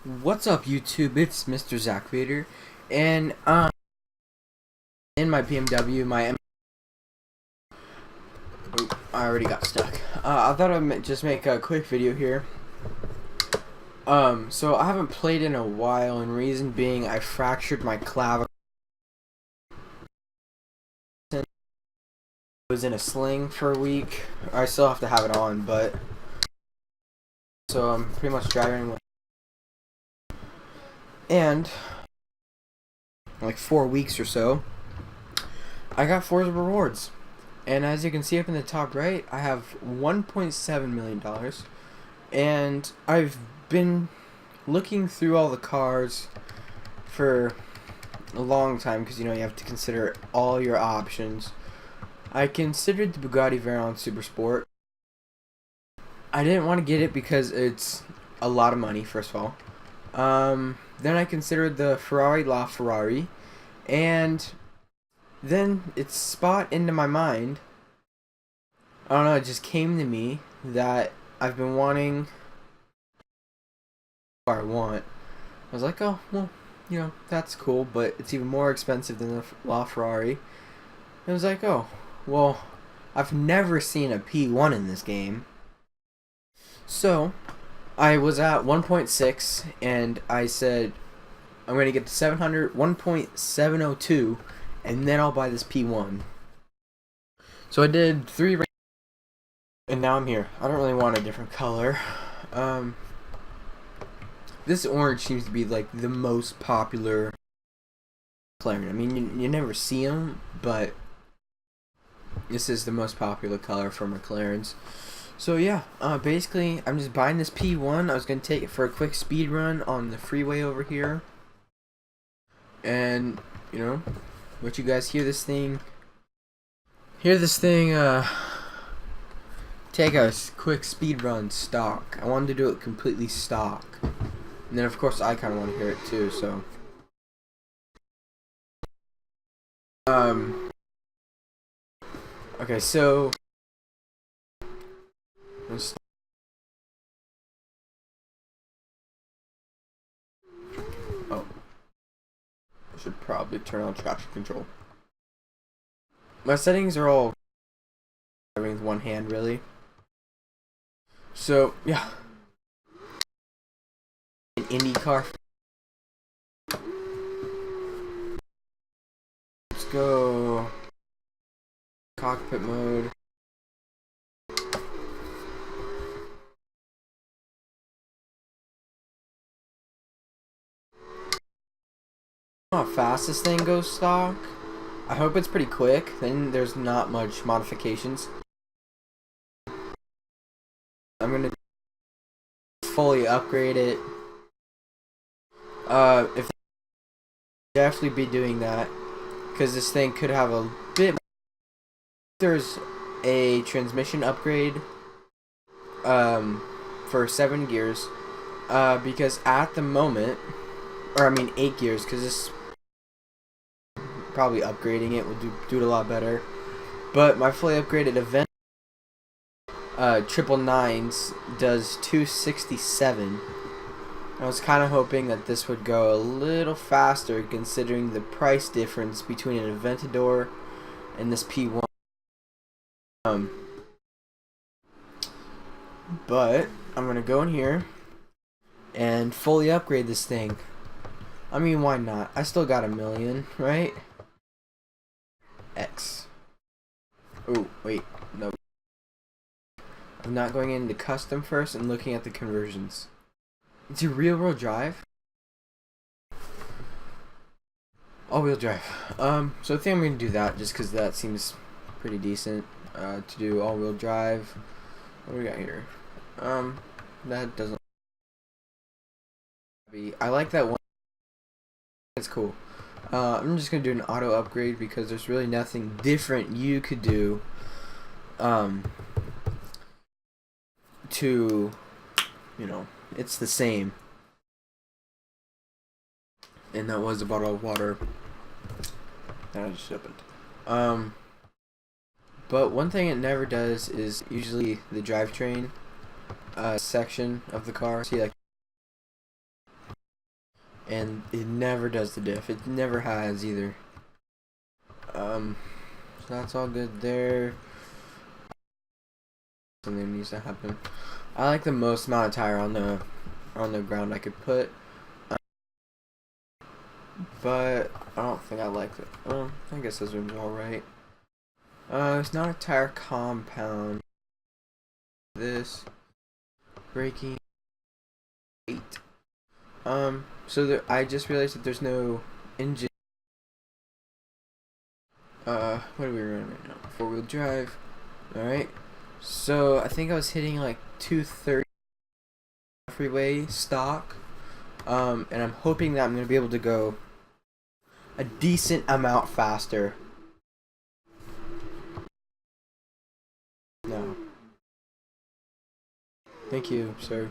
What's up, YouTube? It's Mr. Zach Vader, and in my BMW, I already got stuck. I thought I'd just make a quick video here. So I haven't played in a while, and reason being I fractured my clavicle. I was in a sling for a week. I still have to have it on, but so I'm pretty much driving with. And like 4 weeks or so, I got Forza rewards, and as you can see up in the top right, I have $1.7 million, and I've been looking through all the cars for a long time because you have to consider all your options. I considered the Bugatti Veyron Super Sport. I didn't want to get it because it's a lot of money, first of all. Then I considered the Ferrari LaFerrari, and then it spot into my mind. I don't know, it just came to me that I've been wanting what I want. I was like, oh, well, that's cool, but it's even more expensive than the LaFerrari. I was like, oh, well, I've never seen a P1 in this game. So I was at 1.6, and I said, I'm going to get to 1.702, and then I'll buy this P1. So I did 3 races, and now I'm here. I don't really want a different color. This orange seems to be like the most popular McLaren. I mean, you never see them, but this is the most popular color for McLarens. So yeah, basically I'm just buying this P1. I was going to take it for a quick speed run on the freeway over here. And, let you guys hear this thing take a quick speed run stock. I wanted to do it completely stock. And then of course I kind of want to hear it too, so. Okay, so. Oh. I should probably turn on traction control. My settings are all driving with one hand, really. So, yeah. An IndyCar. Let's go. Cockpit mode. How fast this thing goes stock. I hope it's pretty quick. Then there's not much modifications. I'm gonna fully upgrade it. If definitely be doing that, because this thing could have a bit. There's a transmission upgrade. For 7 gears. Because at the moment, or I mean 8 gears, because this. Probably upgrading it would do it a lot better, but my fully upgraded event 999s does 267. I was kind of hoping that this would go a little faster considering the price difference between an Aventador and this P1. But I'm gonna go in here and fully upgrade this thing. I mean, why not? I still got $1 million, right? X. Oh, wait, no. I'm not going into custom first and looking at the conversions. Do real world drive? All-wheel drive. So I think I'm going to do that just because that seems pretty decent to do all-wheel drive. What do we got here? That doesn't. I like that one. It's cool. I'm just gonna do an auto upgrade because there's really nothing different you could do to it's the same. And that was a bottle of water that I just opened. But one thing it never does is usually the drivetrain section of the car. See, like, and it never does the diff. It never has either. So that's all good there. Something needs to happen. I like the most amount of tire on the ground I could put, but I don't think I like it. I guess this one's all right. It's not a tire compound. This braking 8. So I just realized that there's no engine. What are we running right now? 4-wheel drive. All right. So I think I was hitting like 230 freeway stock. And I'm hoping that I'm gonna be able to go a decent amount faster. No. Thank you, sir.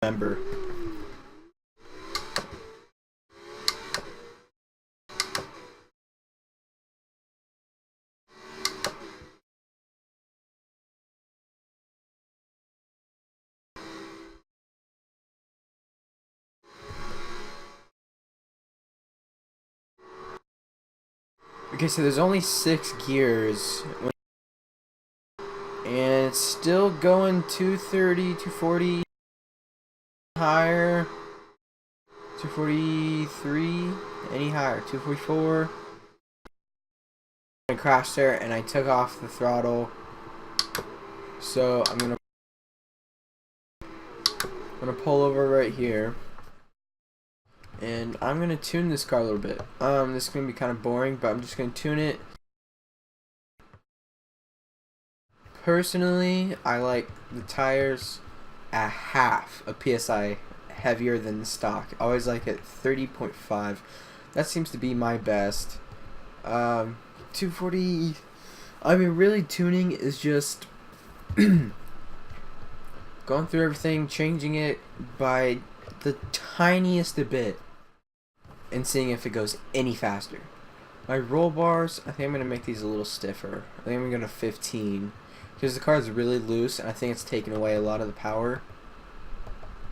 Remember. Okay, so there's only 6 gears. And it's still going 230, 240 higher. 243, any higher, 244. I crashed there and I took off the throttle. So I'm gonna pull over right here. And I'm gonna tune this car a little bit. This is gonna be kind of boring, but I'm just gonna tune it. Personally, I like the tires a half a PSI heavier than the stock. I always like it 30.5. That seems to be my best. 240. I mean, really, tuning is just going through everything, changing it by the tiniest bit, and seeing if it goes any faster. My roll bars, I think I'm gonna make these a little stiffer. I think I'm gonna go to 15 because the car is really loose, and I think it's taking away a lot of the power.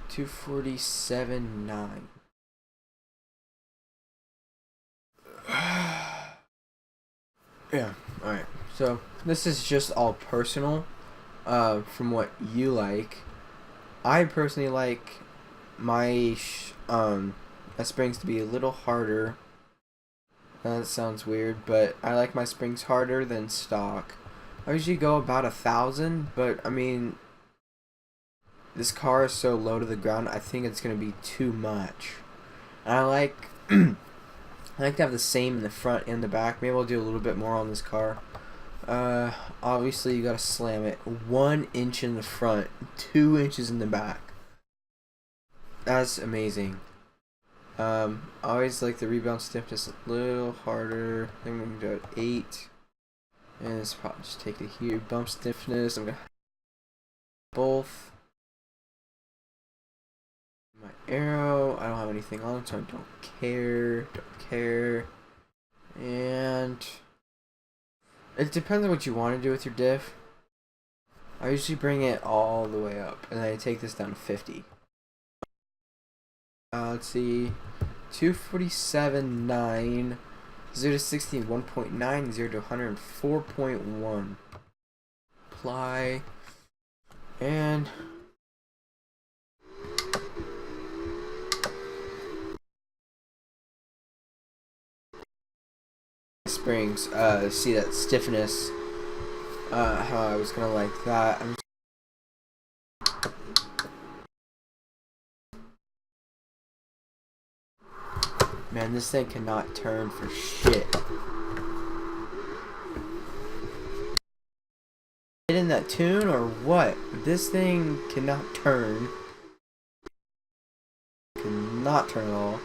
247.9. Yeah, alright. So, this is just all personal from what you like. I personally like my springs to be a little harder. That sounds weird, but I like my springs harder than stock. I usually go about 1,000, but I mean, this car is so low to the ground, I think it's gonna be too much. And I like I like to have the same in the front and the back. Maybe I'll do a little bit more on this car. Obviously you gotta slam it 1 inch in the front, 2 inches in the back. That's amazing. I always like the rebound stiffness a little harder. I think I'm gonna go at 8. And this probably just take it here. Bump stiffness. I'm gonna both. My arrow. I don't have anything on it, so I don't care. Don't care. And it depends on what you want to do with your diff. I usually bring it all the way up, and then I take this down to 50. Let's see. 247.9. 0 to 60, 1.9. 0 to 100, 4.1. Apply. And springs, see that stiffness, how I was gonna like that. Man, this thing cannot turn for shit. Get in that tune or what? This thing cannot turn. Cannot turn at all.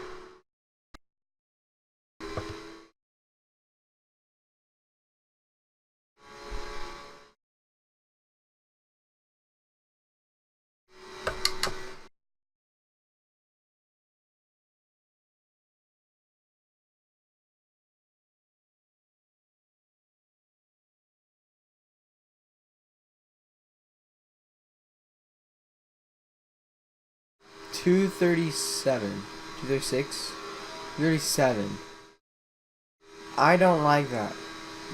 237. 236? 237. I don't like that.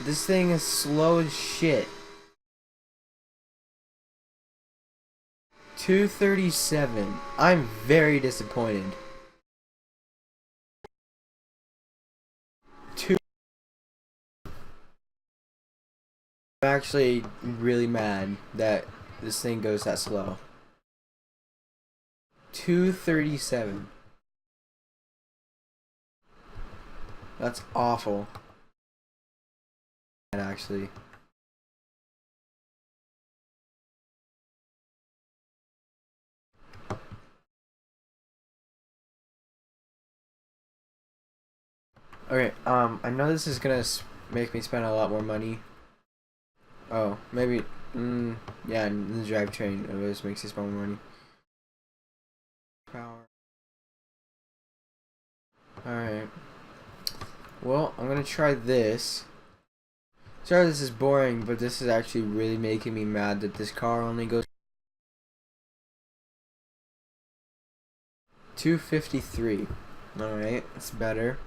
This thing is slow as shit. 237. I'm very disappointed. I'm actually really mad that this thing goes that slow. 237. That's awful. Actually. Okay, I know this is gonna make me spend a lot more money. Oh, maybe, yeah, the drivetrain always makes you spend more money. Power. Alright. Well, I'm gonna try this. Sorry this is boring, but this is actually really making me mad that this car only goes 253. Alright, that's better.